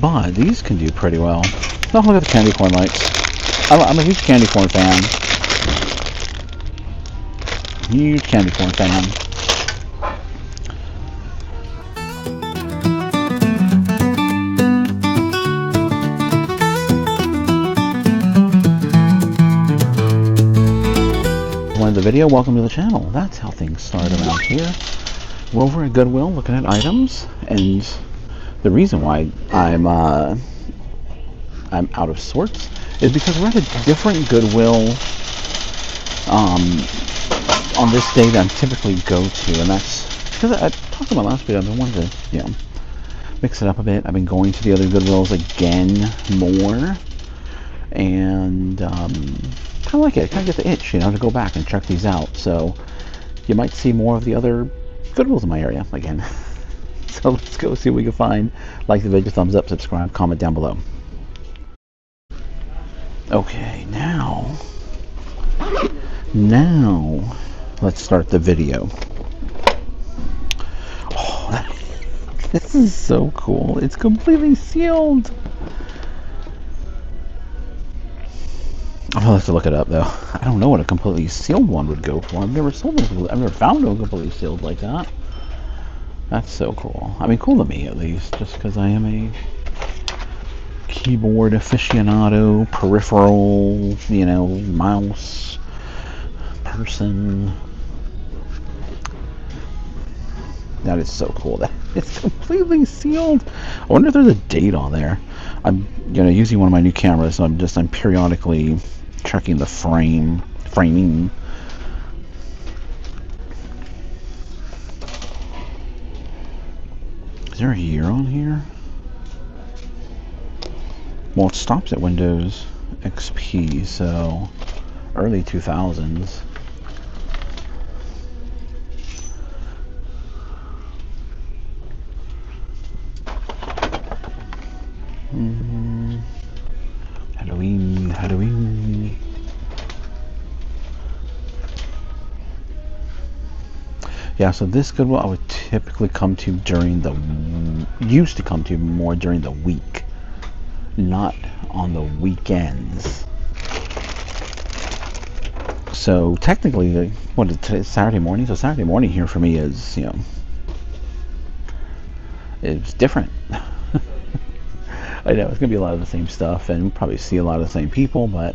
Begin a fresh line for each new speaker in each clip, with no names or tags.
but these can do pretty well. Oh, look at the candy corn lights. I'm a huge candy corn fan. Huge candy corn fan. The video, welcome to the channel. That's how things start around here. We're over at Goodwill looking at items, and the reason why I'm out of sorts is because we're at a different Goodwill on this day than I typically go to, and that's because I talked about last video. I've been wanting to, mix it up a bit. I've been going to the other Goodwills again more, and I like it. I kind of get the itch, to go back and check these out. So you might see more of the other Goodwills in my area again. So let's go see what we can find. Like the video, thumbs up, subscribe, comment down below. Okay, now let's start the video. Oh, this is so cool. It's completely sealed. I'll have to look it up though. I don't know what a completely sealed one would go for. I've never found one completely sealed like that. That's so cool. I mean, cool to me at least, just because I am a keyboard aficionado, peripheral, mouse person. That is so cool. That it's completely sealed. I wonder if there's a date on there. I'm using one of my new cameras, so I'm periodically checking the framing. Is there a year on here? Well, it stops at Windows XP, so early 2000s. Halloween. Yeah, so this Goodwill I would typically come to used to come to more during the week, not on the weekends. So technically, today's Saturday morning? So Saturday morning here for me is, it's different. I know it's gonna be a lot of the same stuff, and we'll probably see a lot of the same people, but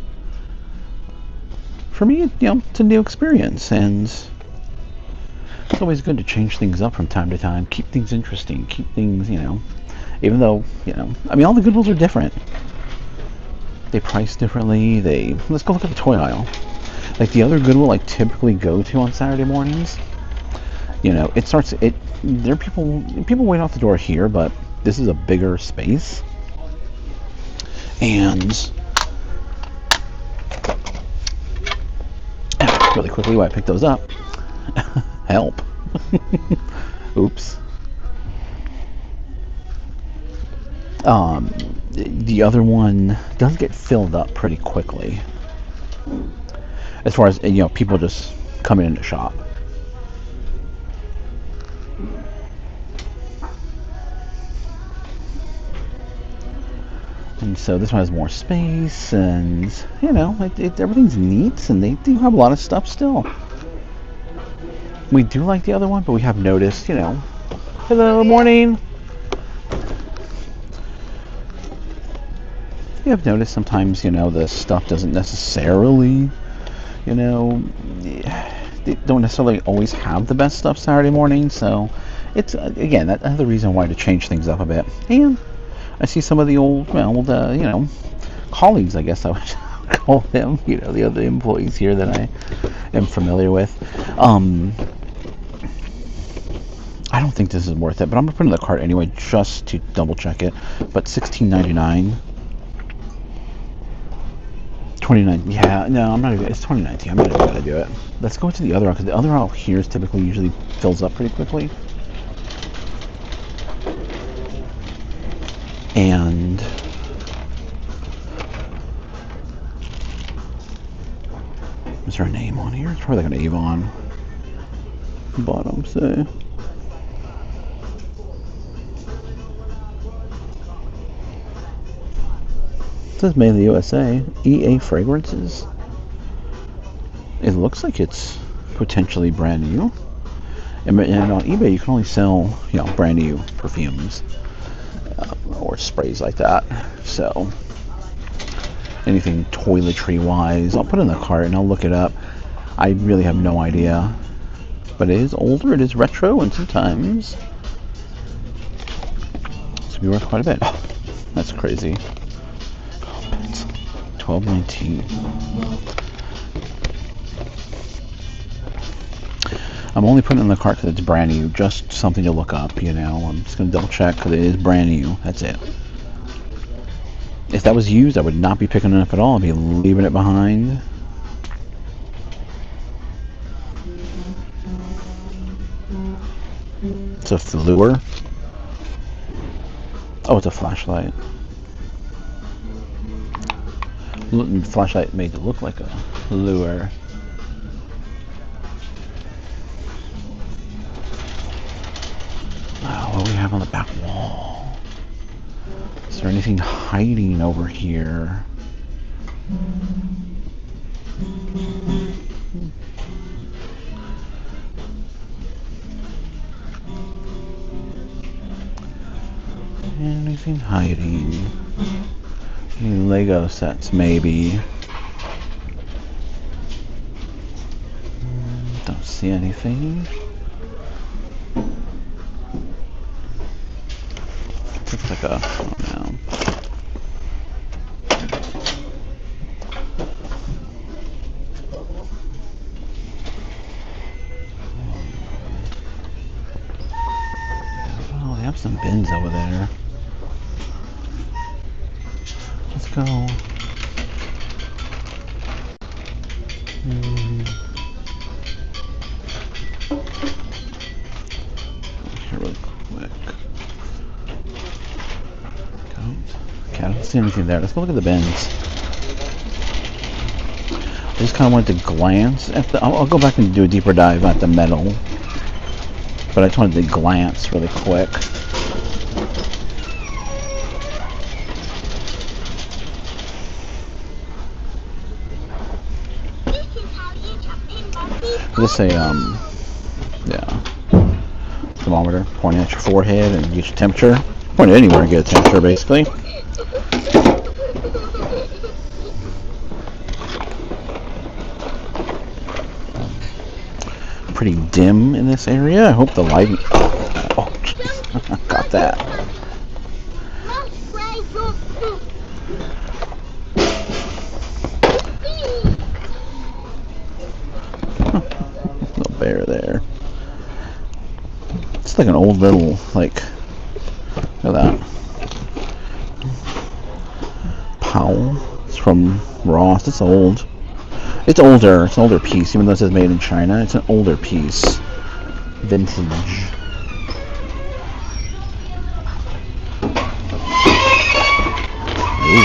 for me, it's a new experience, and it's always good to change things up from time to time, keep things interesting, keep things, even though, I mean, all the Goodwills are different. They price differently. Let's go look at the toy aisle. Like the other Goodwill I typically go to on Saturday mornings, there are people waiting off the door here, but this is a bigger space. And really quickly, while I pick those up, help. Oops. The other one does get filled up pretty quickly. As far as people just coming in to shop. And so this one has more space, and everything's neat, and they do have a lot of stuff still. We do like the other one, but we have noticed, hello, morning. We have noticed sometimes, the stuff doesn't necessarily, they don't necessarily always have the best stuff Saturday morning. So it's again another reason why to change things up a bit. And I see some of the old colleagues, I guess I would call them, the other employees here that I am familiar with. I don't think this is worth it, but I'm gonna put it in the cart anyway just to double check it. But $16.99, 29. Yeah, no, I'm not even. It's 2019. I'm not even gonna do it. Let's go to the other aisle, because the other aisle here is typically usually fills up pretty quickly. And is there a name on here? It's probably like an Avon bottom, say. says made in the USA. EA Fragrances. It looks like it's potentially brand new. And on eBay, you can only sell, brand new perfumes or sprays like that. So anything toiletry-wise, I'll put it in the cart and I'll look it up. I really have no idea, but it is older. It is retro, and sometimes it's gonna be worth quite a bit. Oh, that's crazy. $12.19. I'm only putting it in the cart because it's brand new. Just something to look up, I'm just going to double check because it is brand new. That's it. If that was used, I would not be picking it up at all. I'd be leaving it behind. It's a lure. Oh, it's a flashlight. Flashlight made it look like a lure. What do we have on the back wall? Is there anything hiding over here? Anything hiding? Any Lego sets, maybe? Don't see anything. Looks like a, oh no. Oh, they have some bins over there. Let's go. Here real quick. Okay, I don't see anything there. Let's go look at the bins. I just kind of wanted to glance at the... I'll go back and do a deeper dive at the metal. But I just wanted to glance really quick. Just say, yeah. Thermometer pointing at your forehead and get your temperature. Point it anywhere and get a temperature, basically. Pretty dim in this area. I hope the lighting... Oh, jeez. Got that. Little bear there. It's like an old little, like... Look at that. Powell. It's from Ross. It's old. It's older. It's an older piece. Even though it says made in China, it's an older piece. Vintage. Ooh.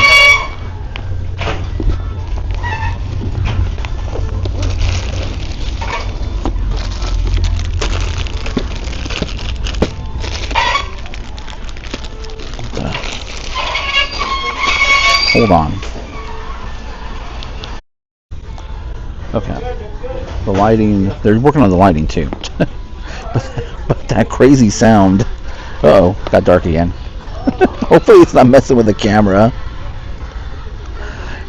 Hold on. Okay. The lighting, they're working on the lighting too. but that crazy sound. Uh-oh, got dark again. Hopefully it's not messing with the camera.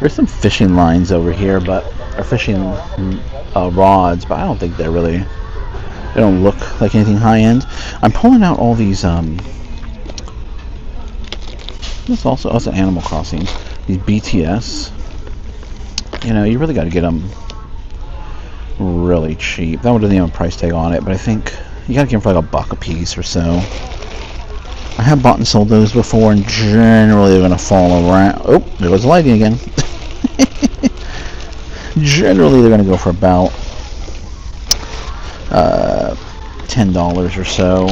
There's some fishing lines over here, or fishing rods, but I don't think they don't look like anything high end. I'm pulling out all these, this also Animal Crossing. These BTS. You really got to get them really cheap. That one doesn't even have a price tag on it, but I think you got to get them for like $1 a piece or so. I have bought and sold those before, and generally they're going to fall around. Oh, there goes the lighting again. Generally they're going to go for about $10 or so.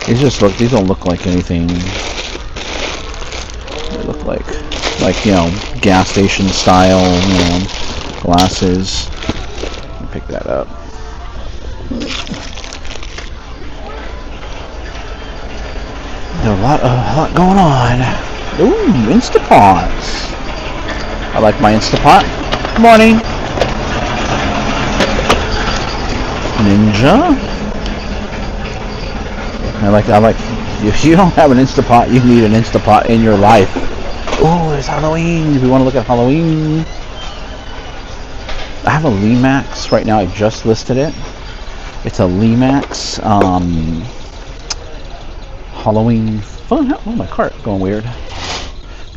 These don't look like anything. They look like gas station style, glasses. Let me pick that up. There's a lot going on. Ooh, Instapots. I like my Instapot. Good morning. Ninja. I like. If you don't have an Instapot, you need an Instapot in your life. Oh, there's Halloween. If you want to look at Halloween, I have a Limax right now. I just listed it. It's a Limax Halloween fun. Oh, my cart going weird.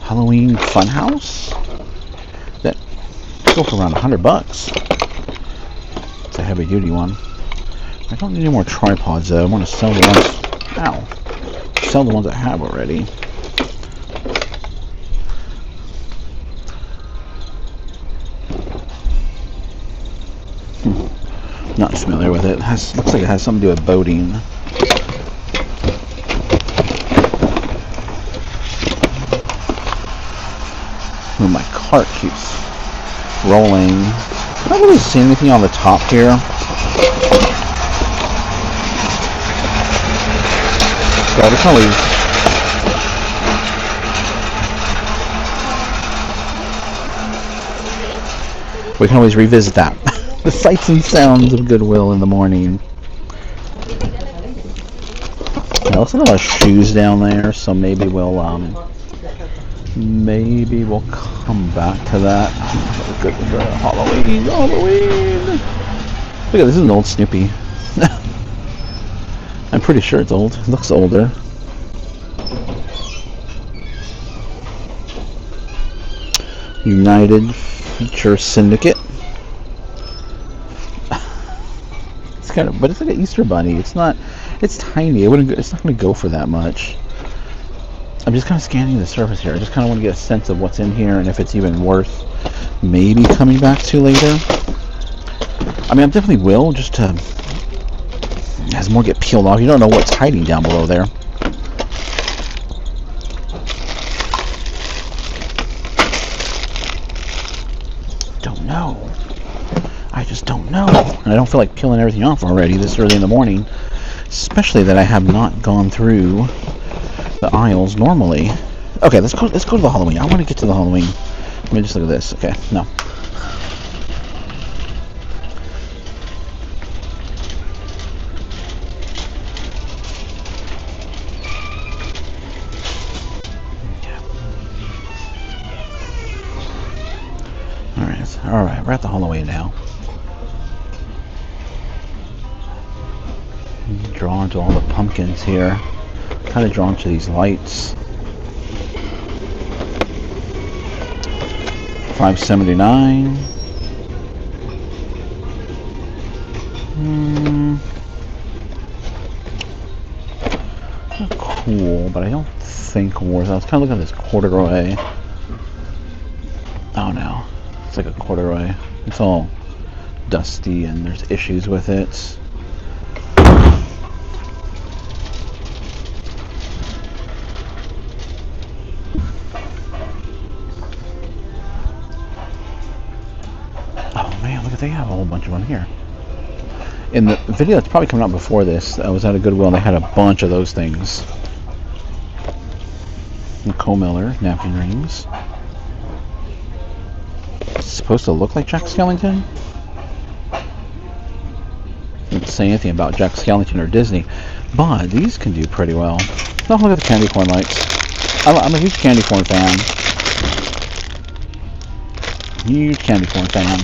Halloween Funhouse that go for around $100. It's a heavy duty one. I don't need any more tripods though. I want to sell the ones. Ow! Sell the ones I have already. Not familiar with it. Looks like it has something to do with boating. Ooh, my cart keeps rolling. I don't really see anything on the top here. So we can always revisit that. The sights and sounds of Goodwill in the morning. Now, looks like a lot of shoes down there, so maybe we'll come back to that. Halloween. Look at this is an old Snoopy. I'm pretty sure it's old. It looks older. United Feature Syndicate. It's kind of, but it's like an Easter bunny. It's not. It's tiny. It's not going to go for that much. I'm just kind of scanning the surface here. I just kind of want to get a sense of what's in here and if it's even worth maybe coming back to later. I mean, I definitely will, just to, as more get peeled off. You don't know what's hiding down below there. Don't know. I just don't know. I don't feel like peeling everything off already this early in the morning, especially that I have not gone through the aisles normally. Okay, let's go to the Halloween. I want to get to the Halloween. Let me just look at this. Okay, no. All right, we're at the Halloween now. Drawn to all the pumpkins here. Kind of drawn to these lights. $5.79. Cool, but I don't think worth. I was kind of looking at this corduroy. Oh no, it's like a corduroy. It's all dusty and there's issues with it. They have a whole bunch of them here. In the video that's probably coming out before this, I was at a Goodwill and they had a bunch of those things. Nicole Miller, napkin rings. It's supposed to look like Jack Skellington. Didn't say anything about Jack Skellington or Disney, but these can do pretty well. Oh, look at the candy corn lights. I'm a huge candy corn fan. Huge candy corn fan.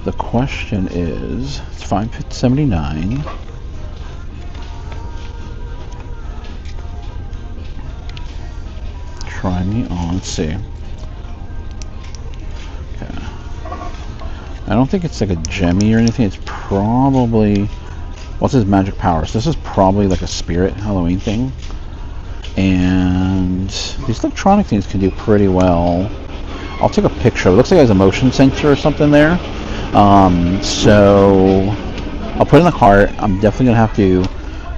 The question is, it's $5.79. Try me on, let's see. Okay. I don't think it's like a gemmy or anything. It's probably, what's his magic power? So this is probably like a spirit Halloween thing. And these electronic things can do pretty well. I'll take a picture. It looks like it has a motion sensor or something there. So I'll put it in the cart. I'm definitely gonna have to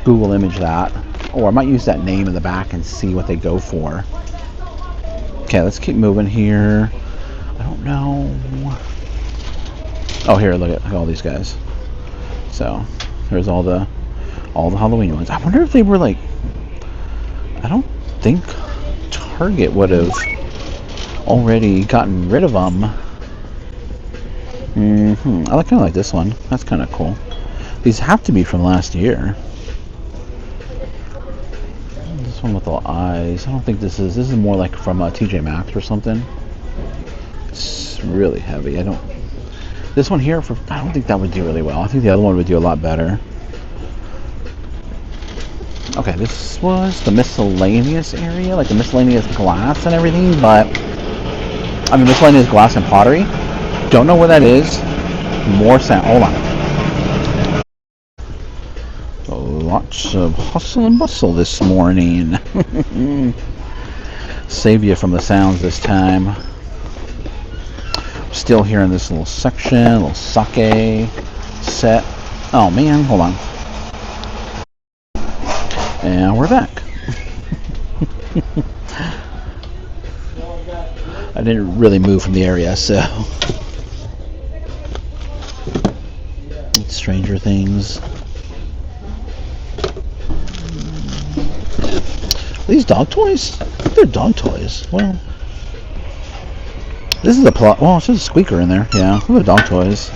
Google image that, or I might use that name in the back and see what they go for. Okay, let's keep moving here. I don't know. Oh, here, look at all these guys. So there's all the All the Halloween ones. I wonder if they were like, I don't think Target would have already gotten rid of them. I kind of like this one. That's kind of cool. These have to be from last year. This one with the eyes. I don't think this is more like from TJ Maxx or something. It's really heavy. This one here, I don't think that would do really well. I think the other one would do a lot better. Okay, this was the miscellaneous area, like the miscellaneous glass and everything, but I mean miscellaneous glass and pottery. Don't know where that is. More sound. Hold on. Lots of hustle and bustle this morning. Save you from the sounds this time. Still here in this little section, little sake set. Oh man, hold on. And we're back. I didn't really move from the area, so. Stranger Things. Are these dog toys? They're dog toys. Well, this is a plot. Well, it's just a squeaker in there. Yeah, they're dog toys.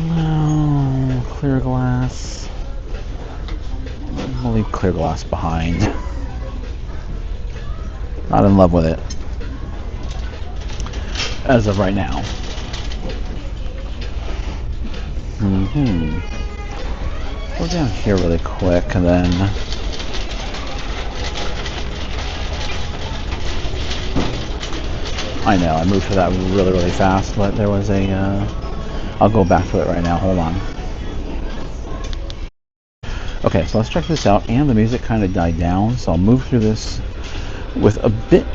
No, clear glass. I'll leave clear glass behind. Not in love with it as of right now. Go down here really quick and then I know I moved to that really fast, but there was a I'll go back to it right now. Hold on. Okay, so let's check this out. And the music kind of died down, so I'll move through this with a bit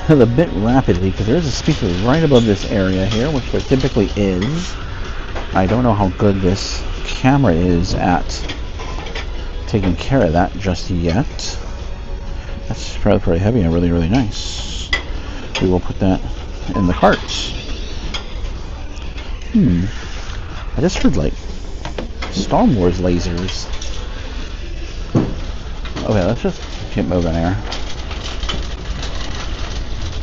rapidly because there is a speaker right above this area here, which there typically is. I don't know how good this camera is at taking care of that just yet. That's pretty heavy and really nice. We will put that in the cart. I just heard like Star Wars lasers. Okay, let's just keep moving here.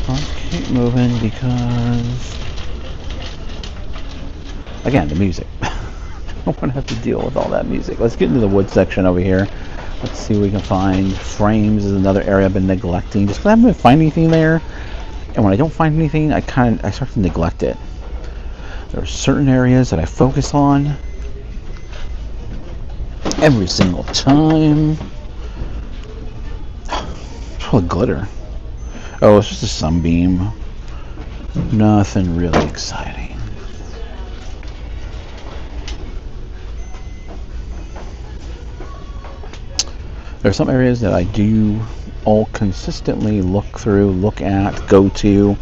Let's keep moving because, again, the music. I don't want to have to deal with all that music. Let's get into the wood section over here. Let's see what we can find. Frames is another area I've been neglecting just because I haven't been finding anything there. And when I don't find anything, I start to neglect it. There are certain areas that I focus on every single time. It's full of glitter. Oh, it's just a sunbeam. Nothing really exciting. There are some areas that I do all consistently look through, look at, go to.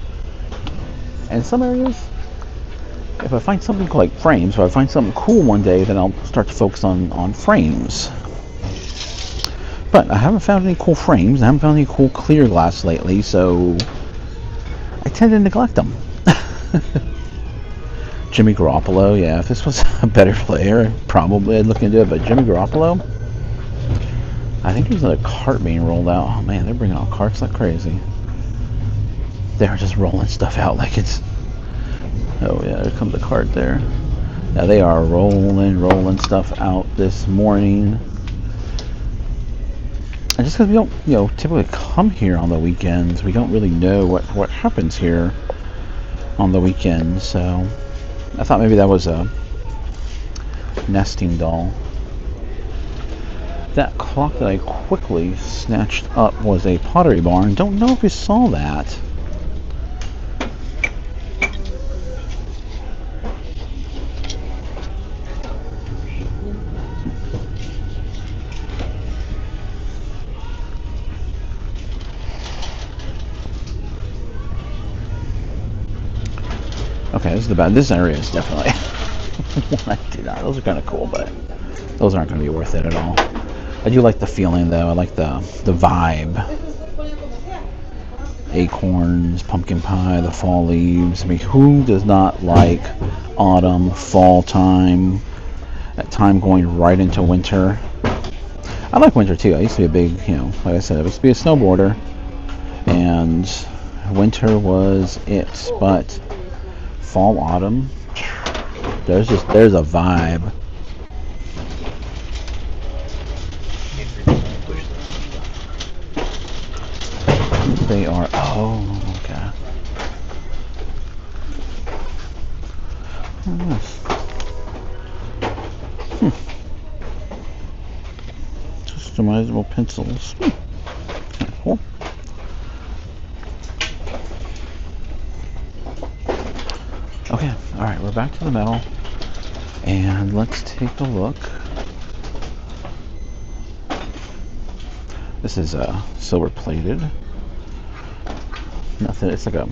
And some areas, if I find something like frames, or I find something cool one day, then I'll start to focus on frames. But I haven't found any cool frames. I haven't found any cool clear glass lately, so I tend to neglect them. Jimmy Garoppolo, yeah, if this was a better player, probably I'd look into it, but Jimmy Garoppolo, I think there's another cart being rolled out. Oh man, they're bringing out carts like crazy. They're just rolling stuff out like it's... Oh yeah, there comes a cart there. Yeah, they are rolling stuff out this morning. And just because we don't, typically come here on the weekends, we don't really know what happens here on the weekends. So I thought maybe that was a nesting doll. That clock that I quickly snatched up was a Pottery Barn. Don't know if you saw that. Okay, this is the bad. This area is definitely. Those are kind of cool, but those aren't going to be worth it at all. I do like the feeling, though. I like the vibe. acorns, pumpkin pie, the fall leaves. I mean, who does not like autumn, fall time, that time going right into winter? I like winter too. I used to be a big, like I said, I used to be a snowboarder, and winter was it. But fall, autumn, there's a vibe. They are, oh, okay. Oh, nice. Customizable pencils. Cool. Okay, alright, we're back to the metal. And let's take a look. This is silver plated. Nothing, it's like a,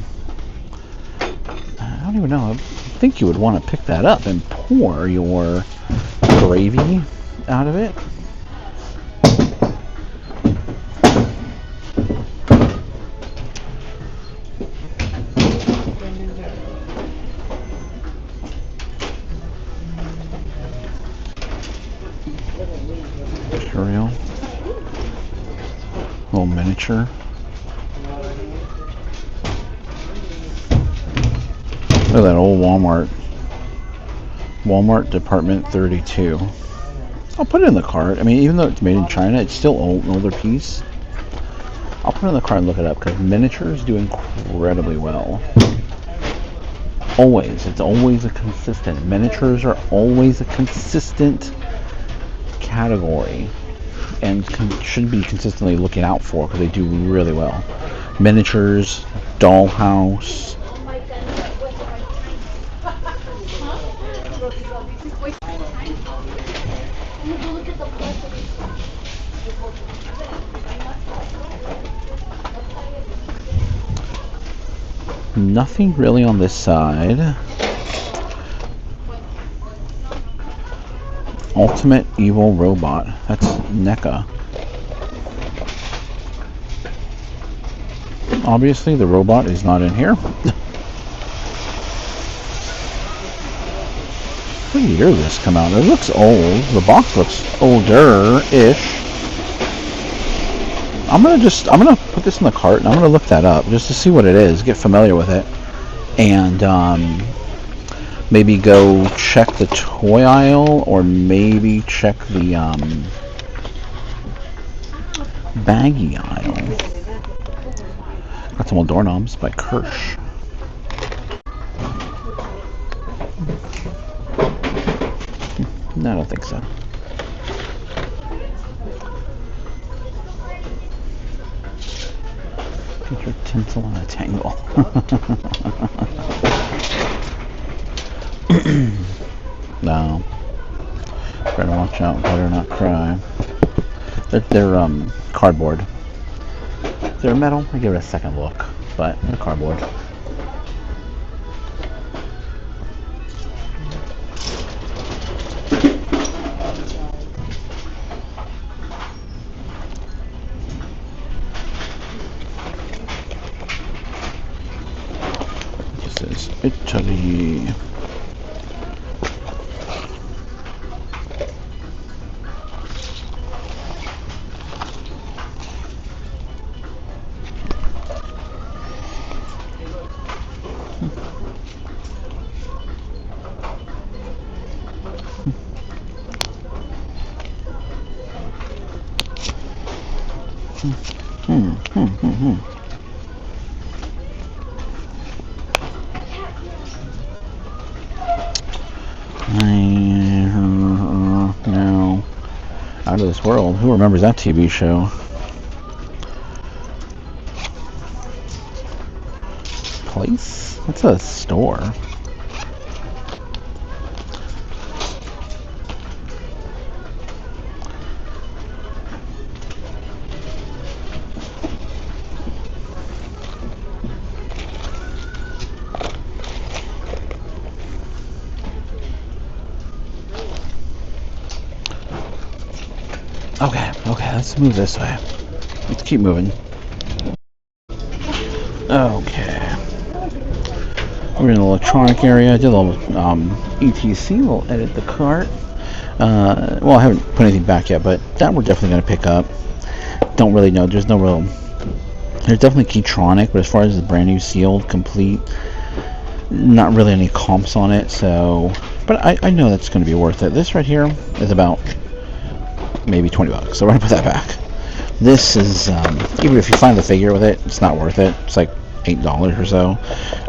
I don't even know, I think you would want to pick that up and pour your gravy out of it. Material. Little miniature. Look at that old Walmart Department 32. I'll put it in the cart. I mean, even though it's made in China, it's still old, an older piece. I'll put it in the cart and look it up, because miniatures do incredibly well. Always. It's always a consistent. Miniatures are always a consistent category, and should be consistently looking out for, because they do really well. Miniatures, dollhouse. Nothing really on this side. Ultimate Evil Robot. That's NECA. Obviously, the robot is not in here. What year did this come out? It looks old. The box looks older-ish. I'm gonna put this in the cart and I'm gonna look that up just to see what it is, get familiar with it, and maybe go check the toy aisle, or maybe check the baggy aisle. Got some old doorknobs by Kirsch. No, I don't think so. Picture tinsel on a tangle. No. Better watch out, better not cry. They're cardboard. If they're metal, I give it a second look, but they're cardboard. This is Italy. No. Out of this world. Who remembers that TV show? Place? That's a store. Okay, let's move this way. Let's keep moving. Okay. We're in the electronic area. I did a little ETC. We'll edit the cart. Well, I haven't put anything back yet, but that we're definitely going to pick up. Don't really know. There's definitely Keytronic, but as far as the brand new sealed, complete, not really any comps on it. So, but I know that's going to be worth it. This right here is about maybe $20, so we're going to put that back. This is, even if you find the figure with it, it's not worth it. It's like $8 or so.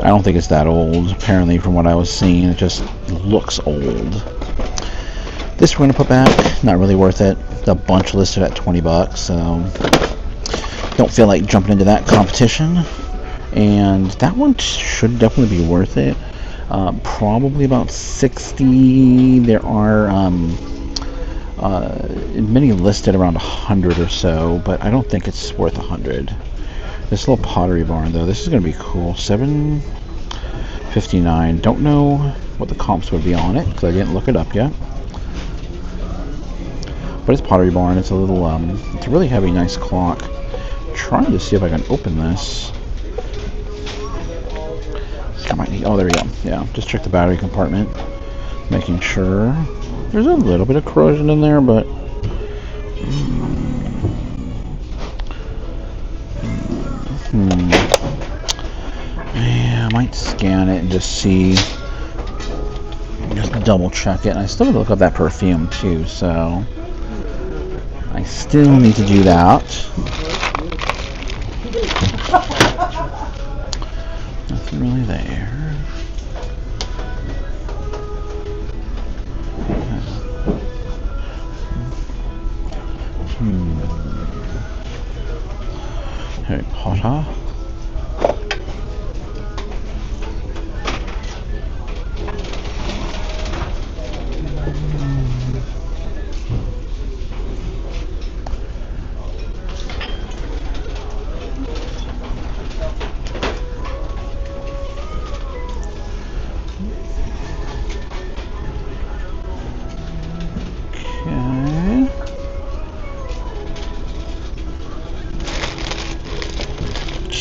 I don't think it's that old. Apparently, from what I was seeing, it just looks old. This we're gonna put back. Not really worth it. A bunch listed at $20, so don't feel like jumping into that competition. And that one should definitely be worth it. Probably about 60. There are many listed around 100 or so, but I don't think it's worth 100. This little pottery barn, though, this is going to be cool. $7.59. Don't know what the comps would be on it because I didn't look it up yet. But it's pottery barn. It's a little, it's a really heavy, nice clock. I'm trying to see if I can open this. Oh, there we go. Yeah, just check the battery compartment, making sure. There's a little bit of corrosion in there, but yeah, I might scan it and just see, just double check it. And I still gotta look up that perfume too, so I still need to do that. Nothing really there. Harry Potter.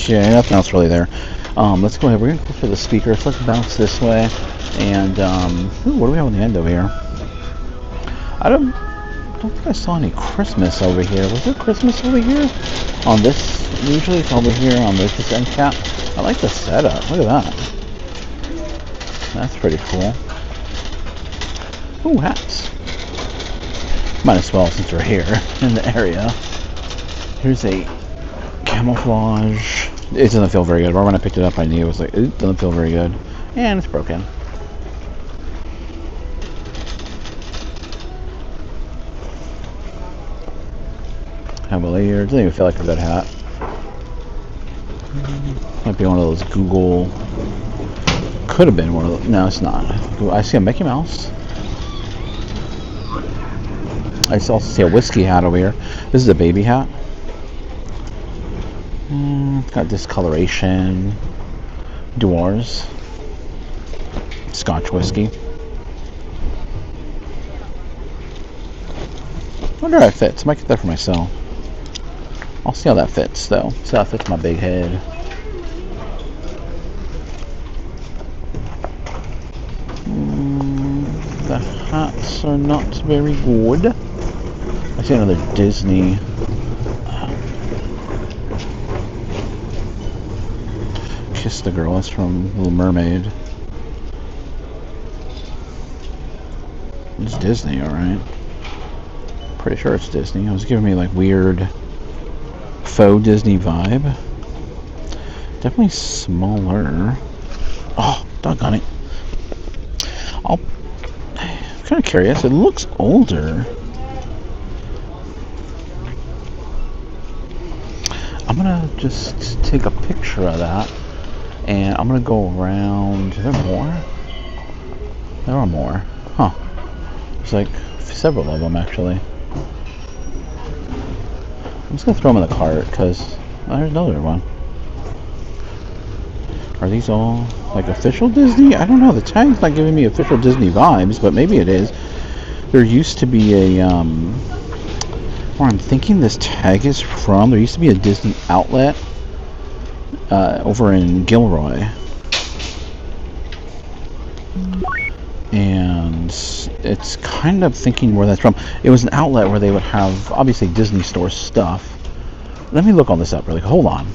Yeah, nothing else really there. Let's go ahead. We're gonna go for the speakers. Let's bounce this way. And ooh, what do we have on the end over here? I don't think I saw any Christmas over here. Was there Christmas over here? On this, usually it's over here on this end cap. I like the setup. Look at that. That's pretty cool. Ooh, hats. Might as well since we're here in the area. Here's a camouflage. It doesn't feel very good. Right when I picked it up, I knew it was like, it doesn't feel very good. And it's broken. Cavalier. Doesn't even feel like a good hat. Might be one of those Google. Could have been one of those. No, it's not. I see a Mickey Mouse. I also see a whiskey hat over here. This is a baby hat. Got discoloration. Dwarves. Scotch whiskey. I wonder how it fits. I might get that for myself. I'll see how that fits, though. See how it fits my big head. The hats are not very good. I see another Disney. Kiss the Girl. That's from Little Mermaid. It's Disney, alright. Pretty sure it's Disney. It was giving me like weird faux Disney vibe. Definitely smaller. Oh, doggone it. I'm kind of curious. It looks older. I'm gonna just take a picture of that, and I'm gonna go around. Is there more? There are more. Huh. There's like several of them actually. I'm just gonna throw them in the cart because there's another one. Are these all like official Disney? I don't know. The tag's not giving me official Disney vibes, but maybe it is. There used to be a or I'm thinking this tag is from. There used to be a Disney outlet over in Gilroy. And it's kind of thinking where that's from. It was an outlet where they would have, obviously, Disney Store stuff. Let me look all this up really. Hold on.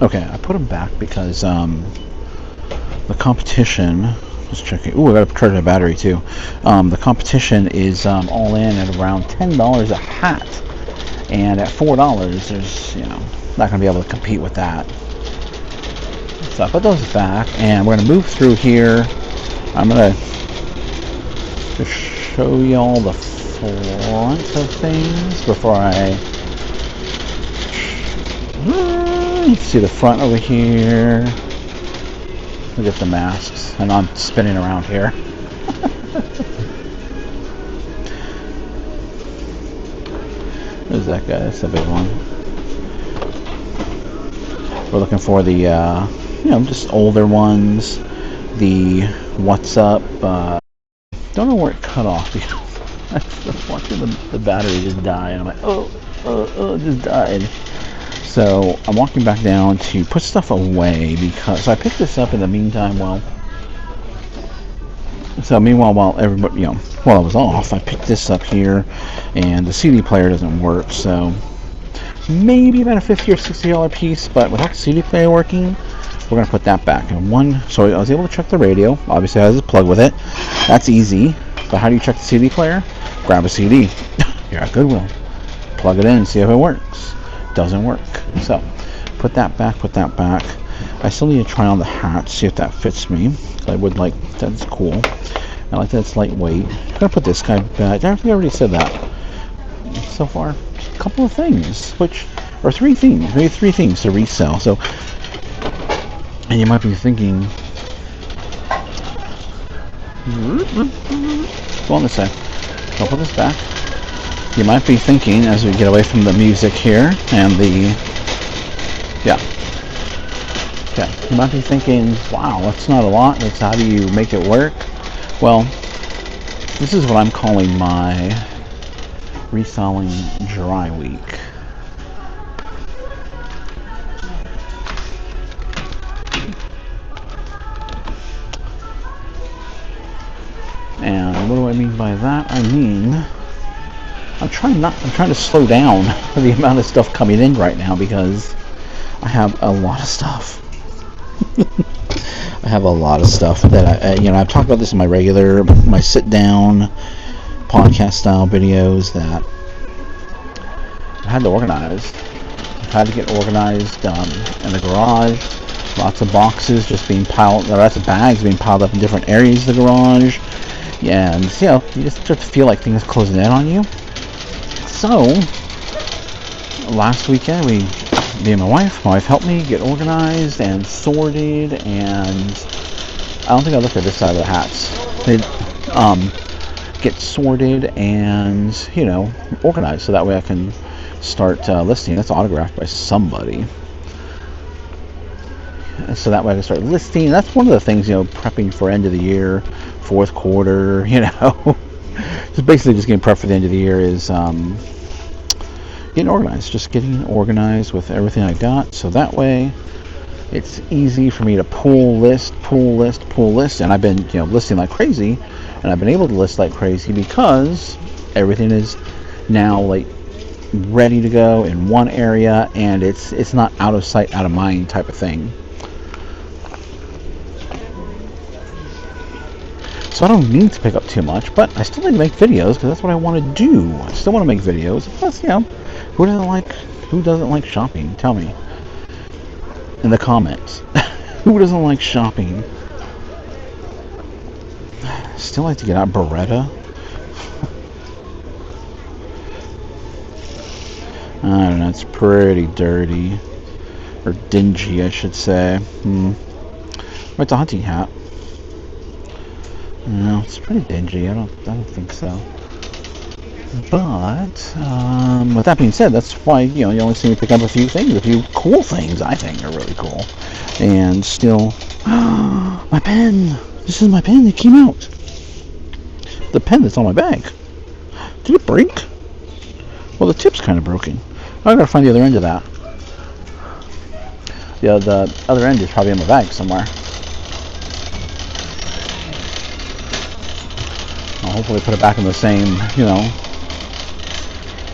Okay, I put them back because the competition. Just checking. Ooh, I got to charge my battery too. The competition is all in at around $10 a hat, and at $4, there's not going to be able to compete with that. So I put those back, and we're going to move through here. I'm going to just show you all the front of things before I see the front over here. Look at the masks, and I'm spinning around here. There's that guy. That's a big one. We're looking for the just older ones. The what's up. Don't know where it cut off. I was watching the battery just die, and I'm like, oh, it just died. So I'm walking back down to put stuff away because I picked this up in the meantime. While everybody, while I was off, I picked this up here, and the CD player doesn't work. So maybe about a $50 or $60 piece, but without the CD player working, we're gonna put that back. So I was able to check the radio. Obviously, I has a plug with it. That's easy. But how do you check the CD player? Grab a CD. You're at Goodwill. Plug it in, see if it works. Doesn't work. So put that back. I still need to try on the hat, see if that fits me. I would like that's cool. I like that it's lightweight. I'm gonna put this guy back. I already said that. So far, a couple of things, three things to resell. So, and you might be thinking, go on this side. I'll put this back. You might be thinking, as we get away from the music here and you might be thinking, wow, that's not a lot. That's how do you make it work? Well, this is what I'm calling my reselling dry week. And what do I mean by that? I mean, I'm trying to slow down the amount of stuff coming in right now because I have a lot of stuff. I have a lot of stuff that I've talked about this in my sit down podcast style videos that I had to organize. I've had to get organized in the garage. Lots of boxes just being piled, lots of bags being piled up in different areas of the garage. Yeah, and you just start to feel like things closing in on you. So last weekend, me and my wife helped me get organized and sorted, and I don't think I looked at this side of the hats. They get sorted and organized, so that way I can start listing. That's autographed by somebody, so that way I can start listing. That's one of the things, prepping for end of the year, fourth quarter, just basically just getting prepped for the end of the year is getting organized with everything I got, so that way it's easy for me to pull list, and I've been listing like crazy, and I've been able to list like crazy because everything is now like ready to go in one area, and it's not out of sight, out of mind type of thing. So I don't need to pick up too much, but I still need to make videos because that's what I want to do. I still want to make videos. Plus, who doesn't like shopping? Tell me in the comments. Who doesn't like shopping? Still like to get out Beretta. I don't know. It's pretty dirty, or dingy, I should say. It's a hunting hat. No, it's pretty dingy. I don't think so. But with that being said, that's why you only see me pick up a few cool things I think are really cool. And still, my pen. This is my pen that came out. The pen that's on my bag. Did it break? Well, the tip's kind of broken. I gotta find the other end of that. the other end is probably in my bag somewhere. I'll hopefully put it back in the same, you know,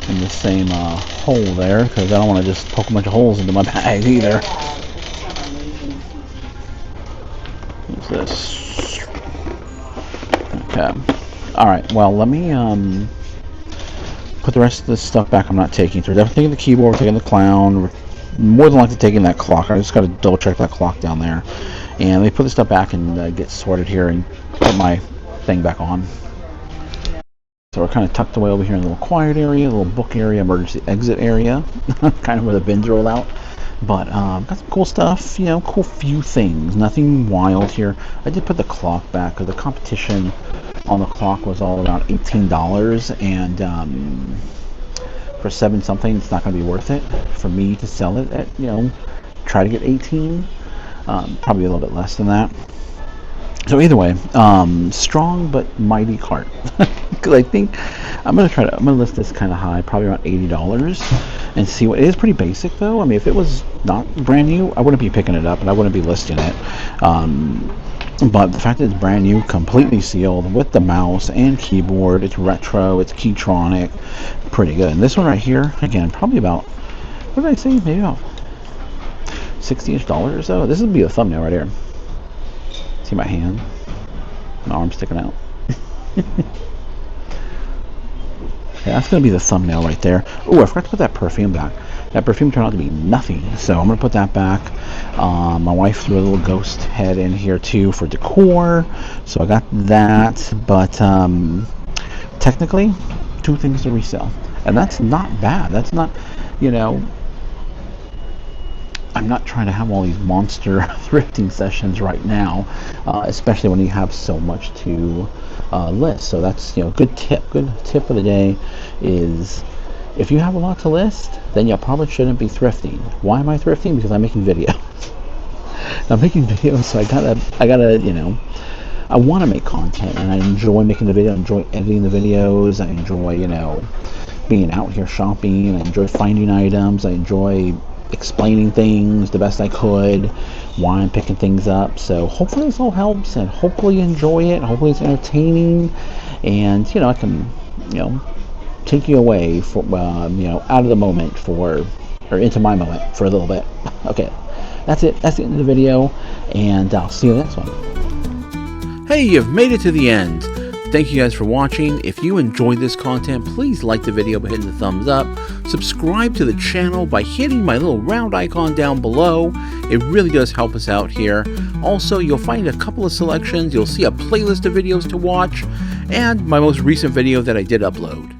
in the same hole there, because I don't want to just poke a bunch of holes into my bag either. What's this? Okay. Alright, well, let me put the rest of this stuff back I'm not taking. So we're definitely taking the keyboard, we're taking the clown, we're more than likely taking that clock. I just got to double check that clock down there. And let me put this stuff back and get sorted here and put my thing back on. So we're kind of tucked away over here in a little quiet area, a little book area, emergency exit area, kind of where the bins roll out. But got some cool stuff, you know, cool few things, nothing wild here. I did put the clock back because the competition on the clock was all around $18, and for 7 something, it's not going to be worth it for me to sell it at, you know, try to get 18, probably a little bit less than that. So either way, strong but mighty cart. Because I think I'm gonna list this kind of high, probably around $80, and see what it is. Pretty basic though. I mean, if it was not brand new, I wouldn't be picking it up and I wouldn't be listing it. But the fact that it's brand new, completely sealed with the mouse and keyboard, it's retro, it's Keytronic, pretty good. And this one right here, again, probably about, what did I say? Maybe about $60-ish or so. This would be a thumbnail right here. See my hand? My arm sticking out. Yeah, that's going to be the thumbnail right there. Oh, I forgot to put that perfume back. That perfume turned out to be nothing, so I'm going to put that back. My wife threw a little ghost head in here too for decor, so I got that. But technically, 2 things to resell, and that's not bad. That's not, you know, I'm not trying to have all these monster thrifting sessions right now, especially when you have so much to list. So that's, you know, good tip of the day is, if you have a lot to list, then you probably shouldn't be thrifting. Why am I thrifting? Because I'm making videos. I'm making videos, so I gotta, you know, I want to make content, and I enjoy making the video, I enjoy editing the videos, I enjoy, you know, being out here shopping, I enjoy finding items, I enjoy explaining things the best I could, why I'm picking things up. So hopefully this all helps, and hopefully you enjoy it, hopefully it's entertaining, and, you know, I can, you know, take you away for, you know, out of the moment or into my moment for a little bit. Okay, that's it. That's the end of the video, and I'll see you in the next one. Hey, you've made it to the end. Thank you guys for watching. If you enjoyed this content, please like the video by hitting the thumbs up. Subscribe to the channel by hitting my little round icon down below. It really does help us out here. Also, you'll find a couple of selections. You'll see a playlist of videos to watch, and my most recent video that I did upload.